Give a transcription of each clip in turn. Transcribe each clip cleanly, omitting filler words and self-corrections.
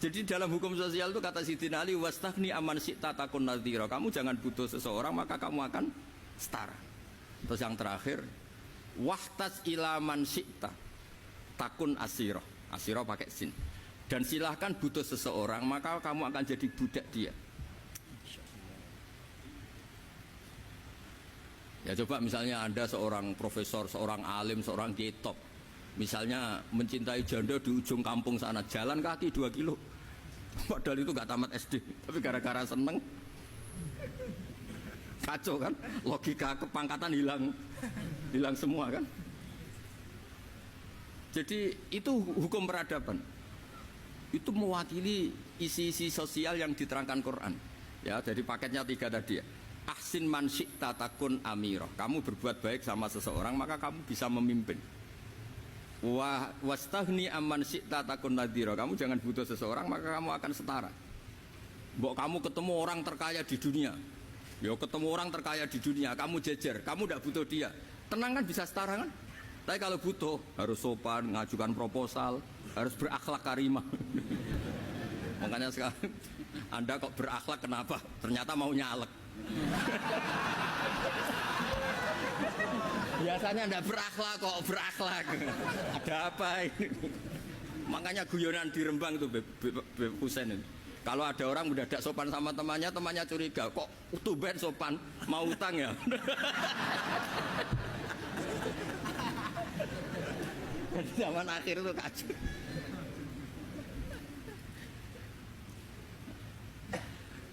Jadi dalam hukum sosial itu kata Sidina Ali, wastaghni aman syi'ta takun nadhira. Kamu jangan butuh seseorang maka kamu akan setara. Terus yang terakhir, wahtas ila man syi'ta takun asira. Asira pakai sin. Dan silahkan butuh seseorang maka kamu akan jadi budak dia. Ya coba misalnya Anda seorang profesor, seorang alim, seorang kiai top. Misalnya mencintai janda di ujung kampung sana, jalan kaki 2 kilo. Padahal itu gak tamat SD, tapi gara-gara seneng kacau kan, logika kepangkatan hilang semua kan. Jadi itu hukum peradaban. Itu mewakili isi-isi sosial yang diterangkan Quran. Ya, jadi paketnya 3 tadi ya. Ahsin man syi'ta takun amirah. Kamu berbuat baik sama seseorang maka kamu bisa memimpin. Wastaghni amman syi'ta takun nadhira. Kamu jangan butuh seseorang maka kamu akan setara. Mbok kamu ketemu orang terkaya di dunia. Ya ketemu orang terkaya di dunia, kamu jejer, kamu tidak butuh dia. Tenang kan bisa setara kan? Tapi kalau butuh harus sopan, ngajukan proposal, harus berakhlak karimah. Makanya sekarang Anda kok berakhlak kenapa? Ternyata mau nyalek. Biasanya Anda berakhlak kok berakhlak. Ada apa ini? Makanya guyonan di Rembang itu Beb Husain ini. Kalau ada orang udah tidak sopan sama temannya, temannya curiga, kok tumben sopan, mau utang ya? Zaman akhir itu kacau.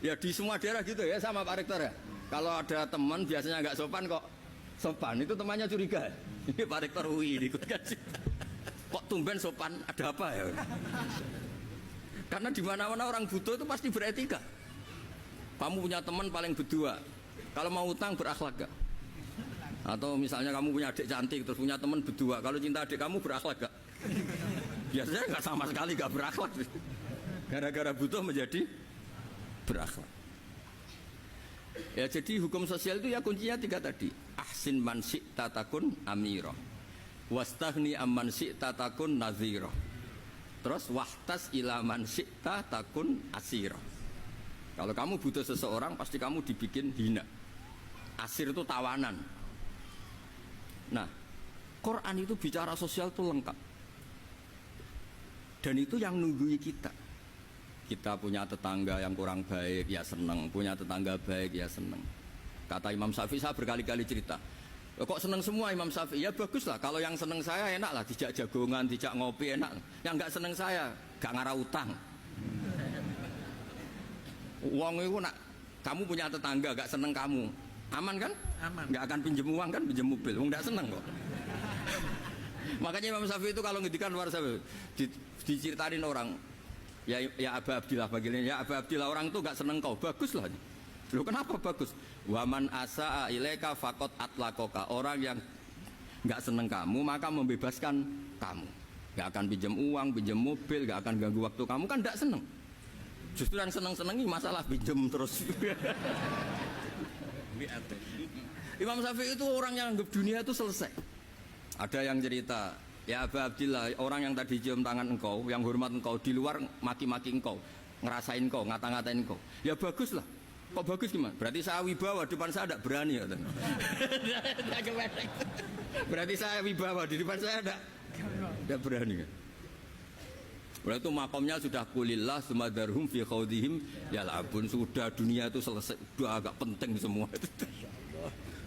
Ya di semua daerah gitu ya sama Pak Rektor ya. Kalau ada teman biasanya nggak sopan kok sopan, itu temannya curiga. Ini Pak Rektor UI ikut kaji. Kok tumben sopan, ada apa ya? Karena di mana-mana orang butuh itu pasti beretika. Kamu punya teman paling berdua, kalau mau utang berakhlak gak? Atau misalnya kamu punya adik cantik terus punya teman berdua, kalau cinta adik kamu berakhlak gak? Biasanya nggak sama sekali gak berakhlak. Gara-gara butuh menjadi berakhlak. Ya jadi hukum sosial itu ya kuncinya 3 tadi. Ahsin man syi'ta takun amirah. Wastaghni amman syi'ta takun nadhira. Terus wahtas ila man syi'ta takun asira. Kalau kamu butuh seseorang pasti kamu dibikin hina. Asir itu tawanan. Nah, Quran itu bicara sosial itu lengkap. Dan itu yang nunggui kita. Kita punya tetangga yang kurang baik ya seneng, punya tetangga baik ya seneng. Kata Imam Syafi'i, saya berkali-kali cerita, kok seneng semua Imam Syafi'i? Ya bagus lah, kalau yang seneng saya enak lah, dijak jagongan, dijak ngopi enak. Yang nggak seneng saya, gak ngarah utang. Uang itu nak, kamu punya tetangga gak seneng kamu, aman kan? Aman. Gak akan pinjem uang kan, pinjem mobil, nggak seneng kok. Makanya Imam Syafi'i itu kalau ngedikan luar Syafi'i, diceritain orang, ya Aba Abdillah bagiannya, ya Aba Abdillah orang itu gak seneng kau, bagus lah. Loh kenapa bagus? Waman asa'a ilaika faqad atlaqaka. Orang yang nggak seneng kamu maka membebaskan kamu. Nggak akan pinjam uang, pinjam mobil, nggak akan ganggu waktu kamu, kan nggak seneng. Justru yang seneng-senengi masalah pinjam terus. Imam Syafi'i itu orang yang anggap dunia itu selesai. Ada yang cerita, ya Aba Abdillah, orang yang tadi cium tangan engkau, yang hormat engkau, di luar maki-maki engkau, ngerasain engkau, ngata-ngatain engkau. Ya bagus lah. Kok bagus gimana? Berarti saya wibawa, depan saya tidak berani ya. Berarti saya wibawa, di depan saya tidak berani kan? Berarti itu makomnya sudah kulillah sumadarhum fi khawdihim yal'abun. Sudah dunia itu selesai, sudah agak penting semua.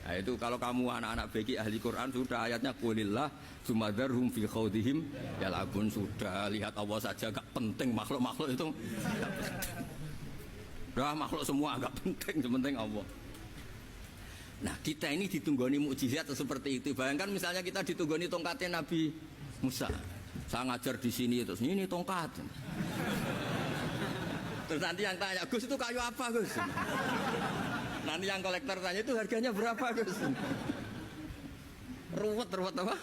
Nah itu kalau kamu anak-anak beki ahli Quran, sudah ayatnya kulillah sumadarhum fi khawdihim yal'abun. Sudah lihat Allah saja agak penting, makhluk-makhluk itu dah makhluk semua agak penting, sepenting Allah. Nah kita ini ditunggoni mukjizat seperti itu. Bayangkan misalnya kita ditunggoni tongkatnya Nabi Musa. Saya ngajar di sini terus ini tongkat. Terus nanti yang tanya, Gus itu kayu apa Gus? Nanti yang kolektor tanya itu harganya berapa Gus? Ruwet apa?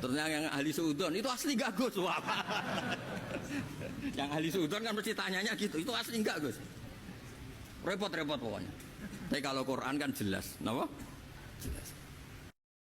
Terus yang ahli suudon itu asli gak Gus? Wah. Yang ahli suudon kan mesti tanyanya gitu, itu asli enggak Gus? Repot-repot pokoknya. Tapi kalau Quran kan jelas, kenapa? Jelas.